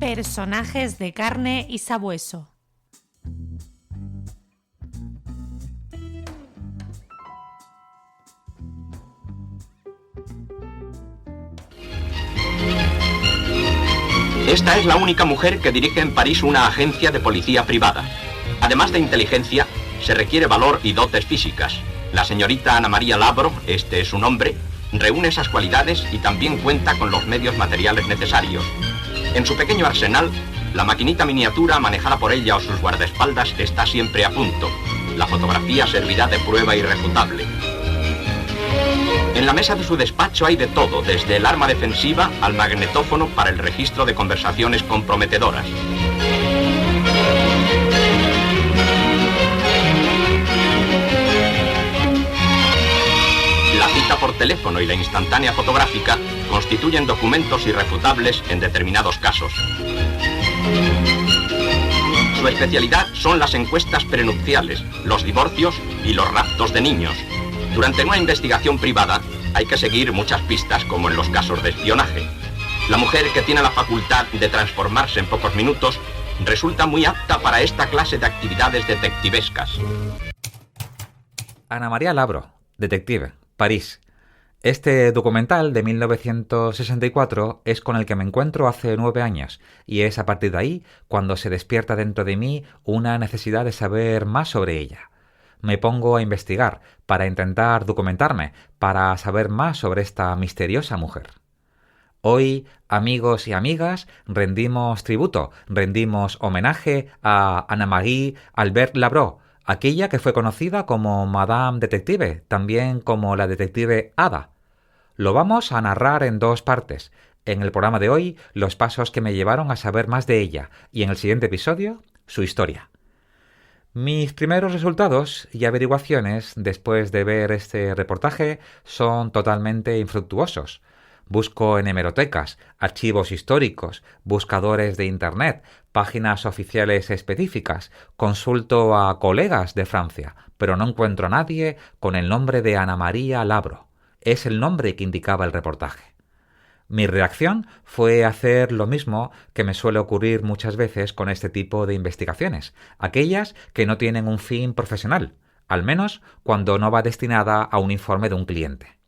Personajes de carne y sabueso. Esta es la única mujer que dirige en París una agencia de policía privada. Además de inteligencia, se requiere valor y dotes físicas. La señorita Ana María Labro, este es su nombre, reúne esas cualidades y también cuenta con los medios materiales necesarios. En su pequeño arsenal, la maquinita miniatura manejada por ella o sus guardaespaldas está siempre a punto. La fotografía servirá de prueba irrefutable. En la mesa de su despacho hay de todo, desde el arma defensiva al magnetófono para el registro de conversaciones comprometedoras. La cita por teléfono y la instantánea fotográfica constituyen documentos irrefutables en determinados casos. Su especialidad son las encuestas prenupciales, los divorcios y los raptos de niños. Durante una investigación privada hay que seguir muchas pistas, como en los casos de espionaje. La mujer, que tiene la facultad de transformarse en pocos minutos, resulta muy apta para esta clase de actividades detectivescas. Ana María Labro, detective, París. Este documental de 1964 es con el que me encuentro hace 9 años, y es a partir de ahí cuando se despierta dentro de mí una necesidad de saber más sobre ella. Me pongo a investigar para intentar documentarme, para saber más sobre esta misteriosa mujer. Hoy, amigos y amigas, rendimos tributo, rendimos homenaje a Anne-Marie Albert Labro, aquella que fue conocida como Madame Detective, también como la detective Ada. Lo vamos a narrar en 2 partes. En el programa de hoy, los pasos que me llevaron a saber más de ella, y en el siguiente episodio, su historia. Mis primeros resultados y averiguaciones después de ver este reportaje son totalmente infructuosos. Busco en hemerotecas, archivos históricos, buscadores de Internet, páginas oficiales específicas, consulto a colegas de Francia, pero no encuentro a nadie con el nombre de Ana María Labro. Es el nombre que indicaba el reportaje. Mi reacción fue hacer lo mismo que me suele ocurrir muchas veces con este tipo de investigaciones, aquellas que no tienen un fin profesional, al menos cuando no va destinada a un informe de un cliente.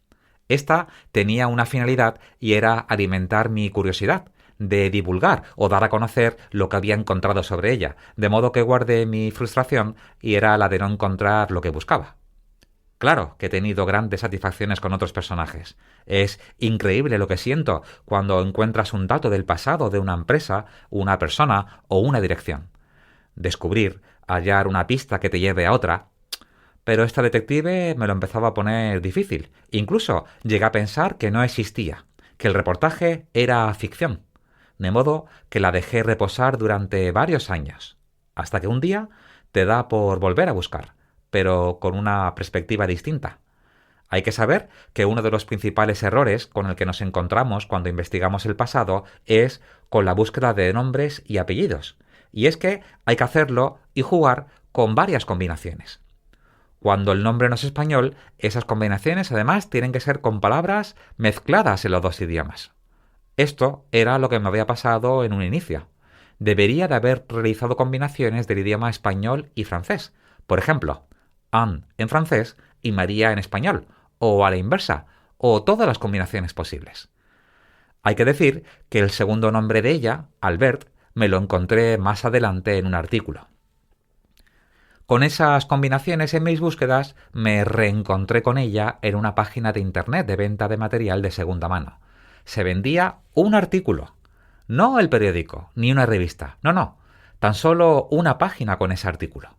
Esta tenía una finalidad y era alimentar mi curiosidad, de divulgar o dar a conocer lo que había encontrado sobre ella, de modo que guardé mi frustración y era la de no encontrar lo que buscaba. Claro que he tenido grandes satisfacciones con otros personajes. Es increíble lo que siento cuando encuentras un dato del pasado de una empresa, una persona o una dirección. Descubrir, hallar una pista que te lleve a otra. Pero esta detective me lo empezaba a poner difícil. Incluso llegué a pensar que no existía, que el reportaje era ficción. De modo que la dejé reposar durante varios años, hasta que un día te da por volver a buscar, pero con una perspectiva distinta. Hay que saber que uno de los principales errores con el que nos encontramos cuando investigamos el pasado es con la búsqueda de nombres y apellidos, y es que hay que hacerlo y jugar con varias combinaciones. Cuando el nombre no es español, esas combinaciones además tienen que ser con palabras mezcladas en los 2 idiomas. Esto era lo que me había pasado en un inicio. Debería de haber realizado combinaciones del idioma español y francés. Por ejemplo, Anne en francés y María en español, o a la inversa, o todas las combinaciones posibles. Hay que decir que el segundo nombre de ella, Albert, me lo encontré más adelante en un artículo. Con esas combinaciones en mis búsquedas me reencontré con ella en una página de Internet de venta de material de segunda mano. Se vendía un artículo, no el periódico, ni una revista, no, tan solo una página con ese artículo.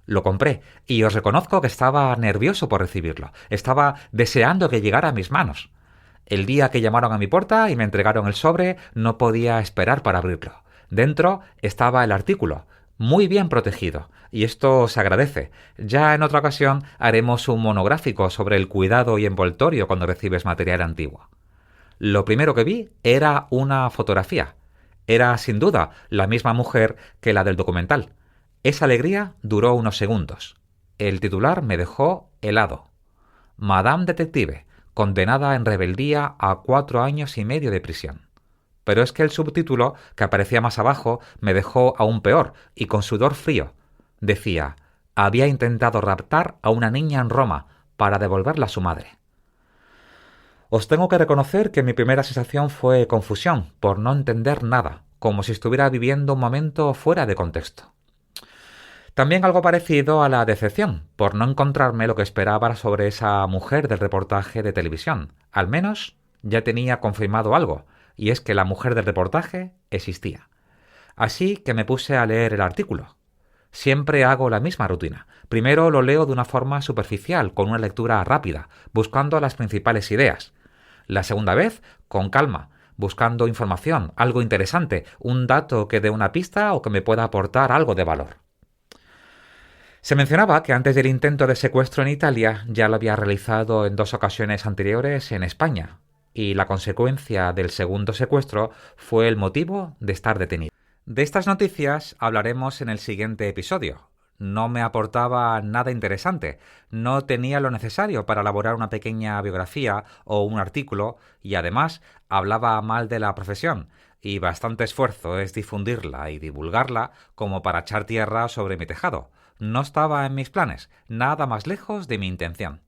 Lo compré y os reconozco que estaba nervioso por recibirlo. Estaba deseando que llegara a mis manos. El día que llamaron a mi puerta y me entregaron el sobre, no podía esperar para abrirlo. Dentro estaba el artículo, muy bien protegido, y esto se agradece. Ya en otra ocasión haremos un monográfico sobre el cuidado y envoltorio cuando recibes material antiguo. Lo primero que vi era una fotografía. Era sin duda la misma mujer que la del documental. Esa alegría duró unos segundos. El titular me dejó helado. Madame Detective, condenada en rebeldía a 4 años y medio de prisión. pero es que el subtítulo, que aparecía más abajo, me dejó aún peor y con sudor frío. Decía: había intentado raptar a una niña en Roma para devolverla a su madre. Os tengo que reconocer que mi primera sensación fue confusión, por no entender nada, como si estuviera viviendo un momento fuera de contexto. También algo parecido a la decepción, por no encontrarme lo que esperaba sobre esa mujer del reportaje de televisión. Al menos ya tenía confirmado algo, y es que la mujer del reportaje existía. Así que me puse a leer el artículo. Siempre hago la misma rutina. Primero lo leo de una forma superficial, con una lectura rápida, buscando las principales ideas. La segunda vez, con calma, buscando información, algo interesante, un dato que dé una pista o que me pueda aportar algo de valor. Se mencionaba que antes del intento de secuestro en Italia ya lo había realizado en 2 ocasiones anteriores en España, y la consecuencia del segundo secuestro fue el motivo de estar detenido. De estas noticias hablaremos en el siguiente episodio. No me aportaba nada interesante, no tenía lo necesario para elaborar una pequeña biografía o un artículo, y además hablaba mal de la profesión, y bastante esfuerzo es difundirla y divulgarla como para echar tierra sobre mi tejado. No estaba en mis planes, nada más lejos de mi intención.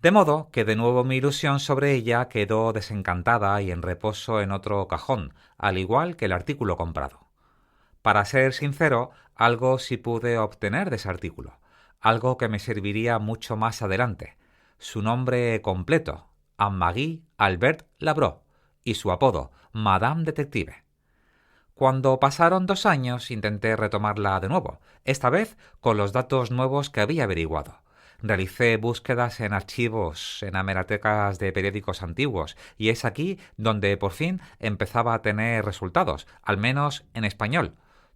De modo que de nuevo mi ilusión sobre ella quedó desencantada y en reposo en otro cajón, al igual que el artículo comprado. Para ser sincero, algo sí pude obtener de ese artículo, algo que me serviría mucho más adelante. Su nombre completo, Anne-Marie Albert Labro, y su apodo, Madame Detective. Cuando pasaron 2 años intenté retomarla de nuevo, esta vez con los datos nuevos que había averiguado. Realicé búsquedas en archivos, en hemerotecas de periódicos antiguos, y es aquí donde por fin empezaba a tener resultados, al menos en español.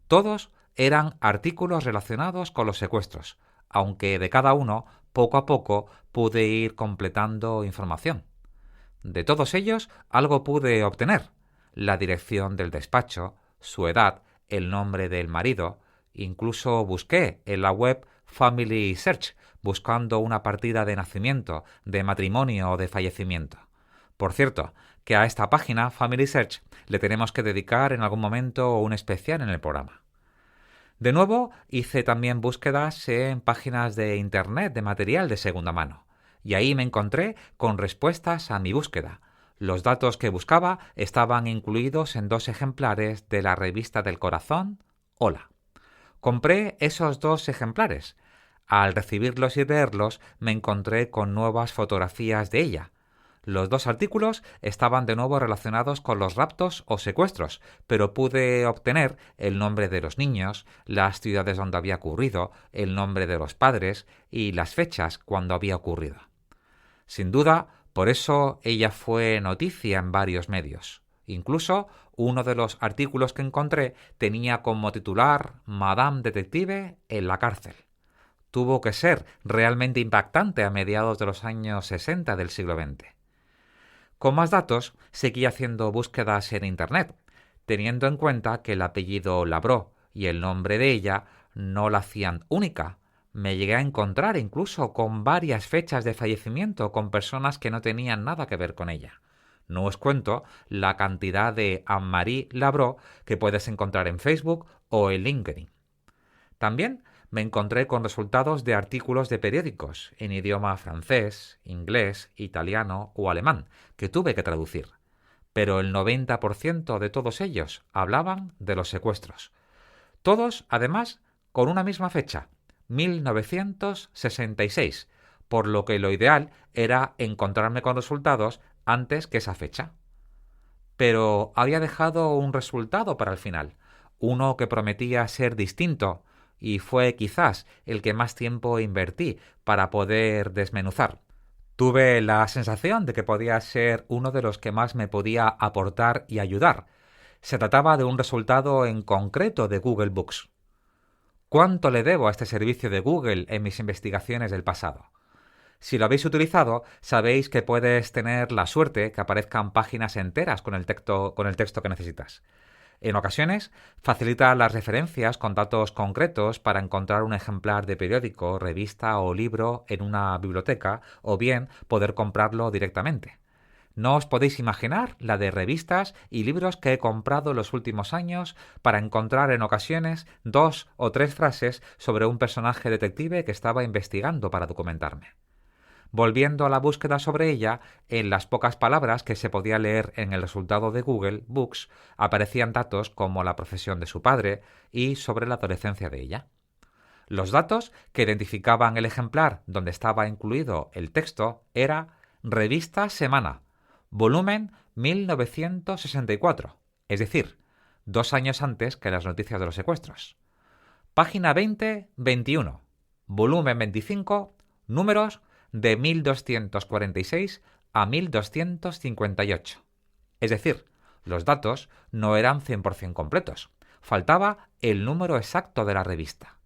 Todos eran artículos relacionados con los secuestros, aunque de cada uno, poco a poco, pude ir completando información. De todos ellos, algo pude obtener: la dirección del despacho, su edad, el nombre del marido. Incluso busqué en la web Family Search, buscando una partida de nacimiento, de matrimonio o de fallecimiento. Por cierto, que a esta página, Family Search, le tenemos que dedicar en algún momento un especial en el programa. De nuevo, hice también búsquedas en páginas de internet de material de segunda mano, y ahí me encontré con respuestas a mi búsqueda. Los datos que buscaba estaban incluidos en 2 ejemplares de la revista del corazón, Hola. Compré esos 2 ejemplares. Al recibirlos y leerlos, me encontré con nuevas fotografías de ella. Los 2 artículos estaban de nuevo relacionados con los raptos o secuestros, pero pude obtener el nombre de los niños, las ciudades donde había ocurrido, el nombre de los padres y las fechas cuando había ocurrido. Sin duda, por eso ella fue noticia en varios medios. Incluso uno de los artículos que encontré tenía como titular Madame Detective en la cárcel. Tuvo que ser realmente impactante a mediados de los años 60 del siglo XX. Con más datos, seguí haciendo búsquedas en Internet, teniendo en cuenta que el apellido Labro y el nombre de ella no la hacían única. Me llegué a encontrar incluso con varias fechas de fallecimiento con personas que no tenían nada que ver con ella. No os cuento la cantidad de Anne-Marie Labro que puedes encontrar en Facebook o en LinkedIn. También me encontré con resultados de artículos de periódicos en idioma francés, inglés, italiano o alemán, que tuve que traducir. Pero el 90% de todos ellos hablaban de los secuestros. Todos, además, con una misma fecha, 1966, por lo que lo ideal era encontrarme con resultados antes que esa fecha. Pero había dejado un resultado para el final, uno que prometía ser distinto, y fue quizás el que más tiempo invertí para poder desmenuzar. Tuve la sensación de que podía ser uno de los que más me podía aportar y ayudar. Se trataba de un resultado en concreto de Google Books. ¿Cuánto le debo a este servicio de Google en mis investigaciones del pasado? Si lo habéis utilizado, sabéis que puedes tener la suerte que aparezcan páginas enteras con el texto que necesitas. En ocasiones, facilita las referencias con datos concretos para encontrar un ejemplar de periódico, revista o libro en una biblioteca, o bien poder comprarlo directamente. No os podéis imaginar la de revistas y libros que he comprado en los últimos años para encontrar en ocasiones 2 o 3 frases sobre un personaje detective que estaba investigando para documentarme. Volviendo a la búsqueda sobre ella, en las pocas palabras que se podía leer en el resultado de Google Books aparecían datos como la profesión de su padre y sobre la adolescencia de ella. Los datos que identificaban el ejemplar donde estaba incluido el texto era Revista Semana, volumen 1964, es decir, 2 años antes que las noticias de los secuestros. Página 20-21, volumen 25, números de 1246 a 1258. Es decir, los datos no eran 100% completos. Faltaba el número exacto de la revista.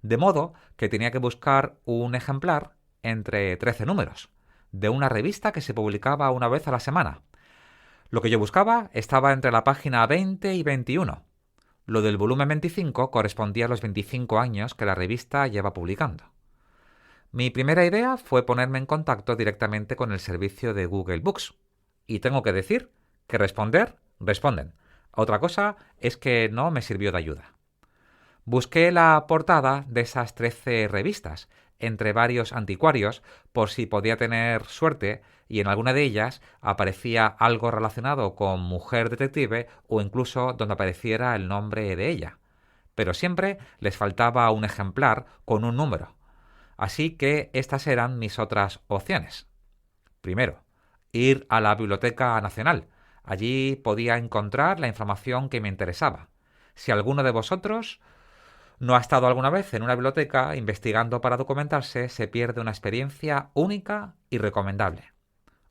De modo que tenía que buscar un ejemplar entre 13 números, de una revista que se publicaba una vez a la semana. Lo que yo buscaba estaba entre la página 20 y 21. Lo del volumen 25 correspondía a los 25 años que la revista lleva publicando. Mi primera idea fue ponerme en contacto directamente con el servicio de Google Books. Y tengo que decir que responden. Otra cosa es que no me sirvió de ayuda. Busqué la portada de esas 13 revistas entre varios anticuarios por si podía tener suerte y en alguna de ellas aparecía algo relacionado con mujer detective o incluso donde apareciera el nombre de ella. Pero siempre les faltaba un ejemplar con un número. Así que estas eran mis otras opciones. Primero, ir a la Biblioteca Nacional. Allí podía encontrar la información que me interesaba. Si alguno de vosotros no ha estado alguna vez en una biblioteca investigando para documentarse, se pierde una experiencia única y recomendable.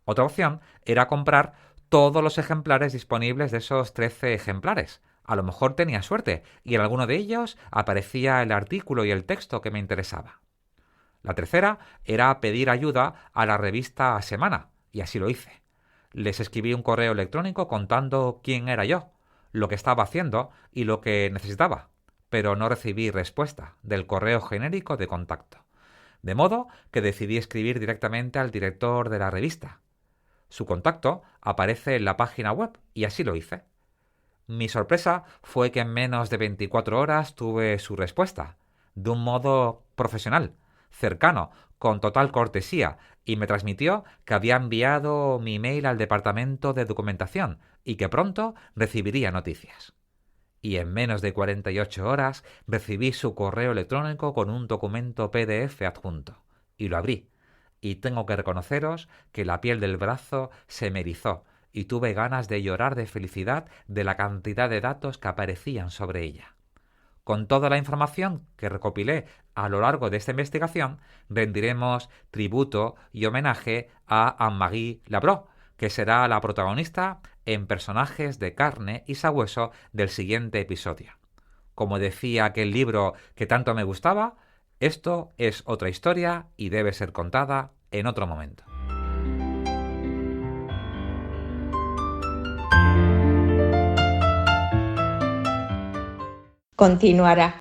Otra opción era comprar todos los ejemplares disponibles de esos 13 ejemplares. A lo mejor tenía suerte y en alguno de ellos aparecía el artículo y el texto que me interesaba. La tercera era pedir ayuda a la revista Semana, y así lo hice. Les escribí un correo electrónico contando quién era yo, lo que estaba haciendo y lo que necesitaba, pero no recibí respuesta del correo genérico de contacto. De modo que decidí escribir directamente al director de la revista. Su contacto aparece en la página web y así lo hice. Mi sorpresa fue que en menos de 24 horas tuve su respuesta, de un modo profesional, cercano, con total cortesía, y me transmitió que había enviado mi email al departamento de documentación y que pronto recibiría noticias. Y en menos de 48 horas recibí su correo electrónico con un documento PDF adjunto. Y lo abrí. Y tengo que reconoceros que la piel del brazo se me erizó y tuve ganas de llorar de felicidad de la cantidad de datos que aparecían sobre ella. Con toda la información que recopilé a lo largo de esta investigación, rendiremos tributo y homenaje a Anne-Marie Labrot, que será la protagonista en Personajes de carne y sabueso del siguiente episodio. Como decía aquel libro que tanto me gustaba, esto es otra historia y debe ser contada en otro momento. Continuará.